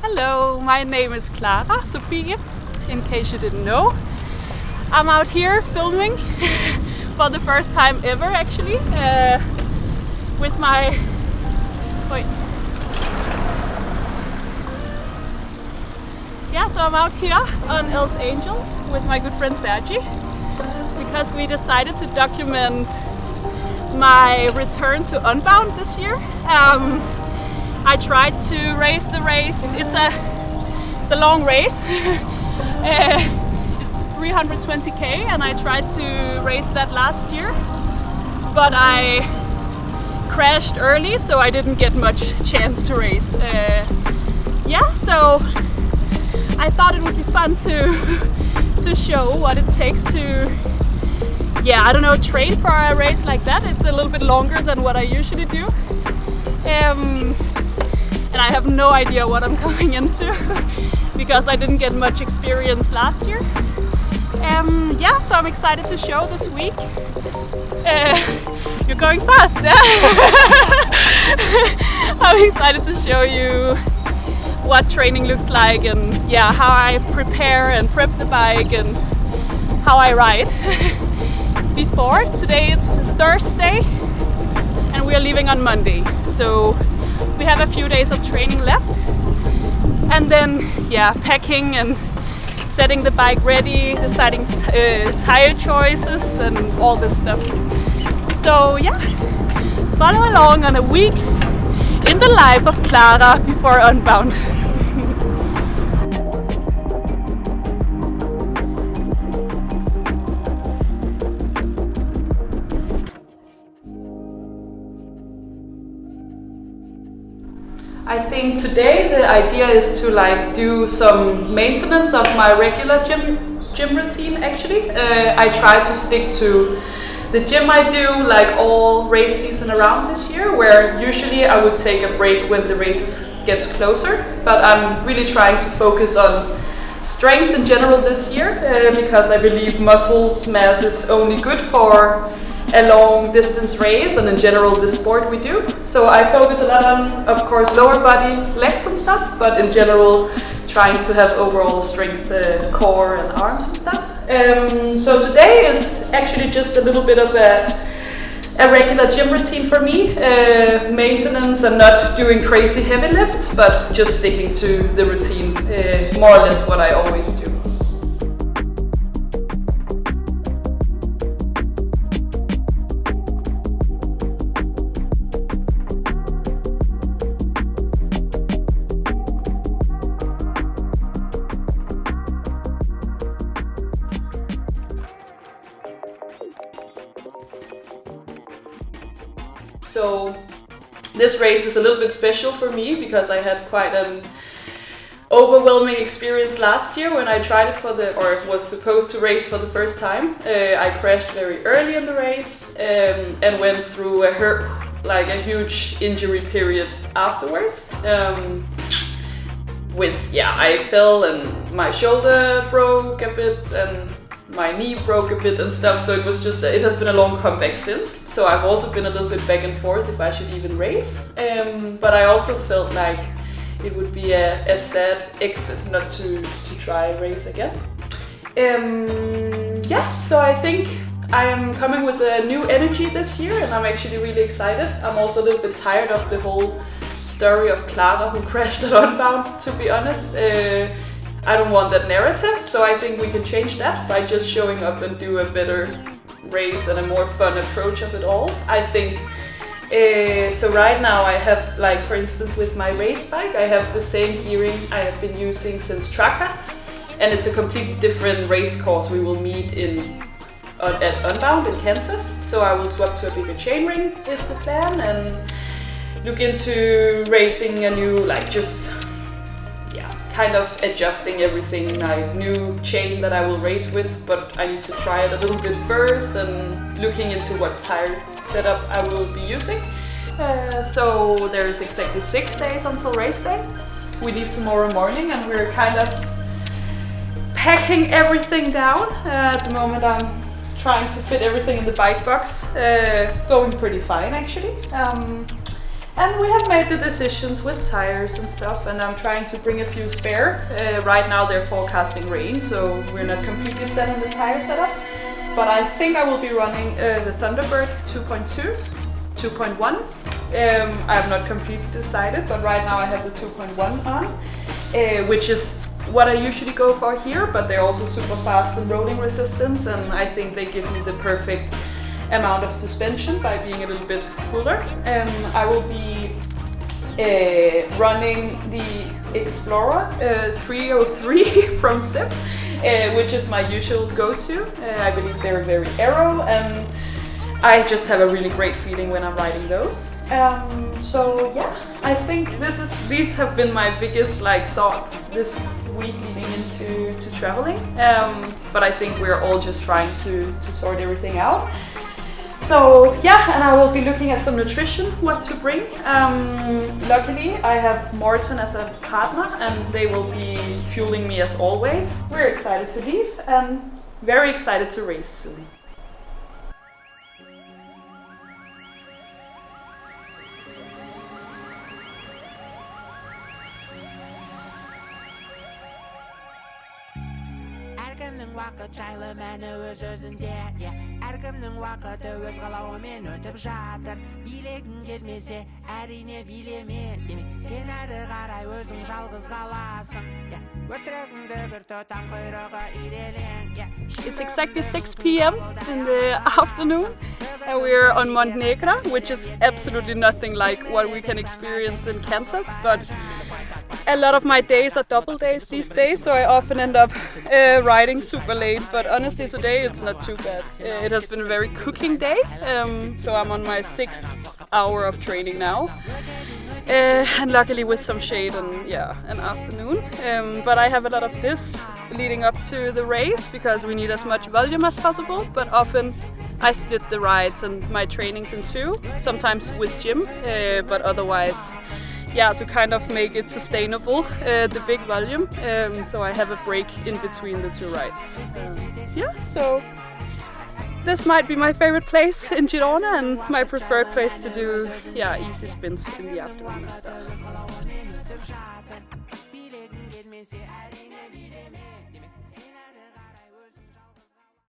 Hello, my name is Clara Sophie, in case you didn't know. I'm out here filming for the first time ever actually, with my... Yeah, so I'm out here on Els Angels with my good friend Sergi, because we decided to document my return to UNBOUND this year. I tried to race the race. It's a long race. It's 320k, and I tried to race that last year, but I crashed early, so I didn't get much chance to race. Yeah, so I thought it would be fun to show what it takes to, I don't know, train for a race like that. It's a little bit longer than what I usually do. And I have no idea what I'm going into because I didn't get much experience last year. Yeah, so I'm excited to show this week. You're going fast, yeah? I'm excited to show you what training looks like, and how I prepare and prep the bike and how I ride. Before today it's Thursday and we are leaving on Monday, so we have a few days of training left, and then packing and setting the bike ready, deciding tire choices and all this stuff. So follow along on a week in the life of Clara before UNBOUND. I think today the idea is to do some maintenance of my regular gym routine actually. I try to stick to the gym I do all race season around this year, where usually I would take a break when the races gets closer, but I'm really trying to focus on strength in general this year, because I believe muscle mass is only good for a long distance race and in general the sport we do. So I focus a lot on, of course, lower body, legs and stuff, but in general trying to have overall strength, core and arms and stuff. So today is actually just a little bit of a regular gym routine for me, maintenance and not doing crazy heavy lifts, but just sticking to the routine, more or less what I always do. So this race is a little bit special for me because I had quite an overwhelming experience last year when I tried it was supposed to race for the first time. I crashed very early in the race and went through a huge injury period afterwards. I fell and my shoulder broke a bit and my knee broke a bit and stuff, so it has been a long comeback since. So I've also been a little bit back and forth if I should even race, but I also felt like it would be a sad exit not to try and race again. So I think I am coming with a new energy this year and I'm actually really excited. I'm also a little bit tired of the whole story of Clara who crashed at UNBOUND, to be honest. I don't want that narrative, so I think we can change that by just showing up and do a better race and a more fun approach of it all. I think, so right now I have, for instance with my race bike, I have the same gearing I have been using since Tracker, and it's a completely different race course we will meet at UNBOUND in Kansas. So I will swap to a bigger chainring is the plan, and look into racing a new, kind of adjusting everything, new chain that I will race with, but I need to try it a little bit first and looking into what tire setup I will be using. So there's exactly 6 days until race day. We leave tomorrow morning and we're kind of packing everything down. At the moment I'm trying to fit everything in the bike box, going pretty fine actually. And we have made the decisions with tires and stuff, and I'm trying to bring a few spare. Right now they're forecasting rain, so we're not completely set on the tire setup. But I think I will be running the Thunderbird 2.2, 2.1. I have not completely decided, but right now I have the 2.1 on, which is what I usually go for here, but they're also super fast and rolling resistance, and I think they give me the perfect amount of suspension by being a little bit fuller. I will be running the Explorer 303 from ZIPP, which is my usual go-to. I believe they're very aero, and I just have a really great feeling when I'm riding those. So yeah, I think these have been my biggest thoughts this week leading into traveling. But I think we're all just trying to sort everything out. So yeah, and I will be looking at some nutrition, what to bring. Luckily, I have Maurten as a partner, and they will be fueling me as always. We're excited to leave and very excited to race soon. Әркімнің уақыт жайлы мәні өз өзінде, әркімнің уақыты өз қалауымен өтіп жатыр. Билегің келмесе, әрине билеме, сен әрі қарай өзің жалғыз қаласың. Өтірігіңді бір тұтам құйрығы ирелең. It's exactly 6 p.m. in the afternoon, and we're on Mount Negra, which is absolutely nothing like what we can experience in Kansas, but a lot of my days are double days these days, so I often end up riding super late, but honestly today it's not too bad. It has been a very cooking day, so I'm on my 6th hour of training now, and luckily with some shade and an afternoon. But I have a lot of this leading up to the race because we need as much volume as possible, but often I split the rides and my trainings in two, sometimes with gym, but otherwise to kind of make it sustainable, the big volume, so I have a break in between the two rides. So this might be my favorite place in Girona and my preferred place to do easy spins in the afternoon and stuff.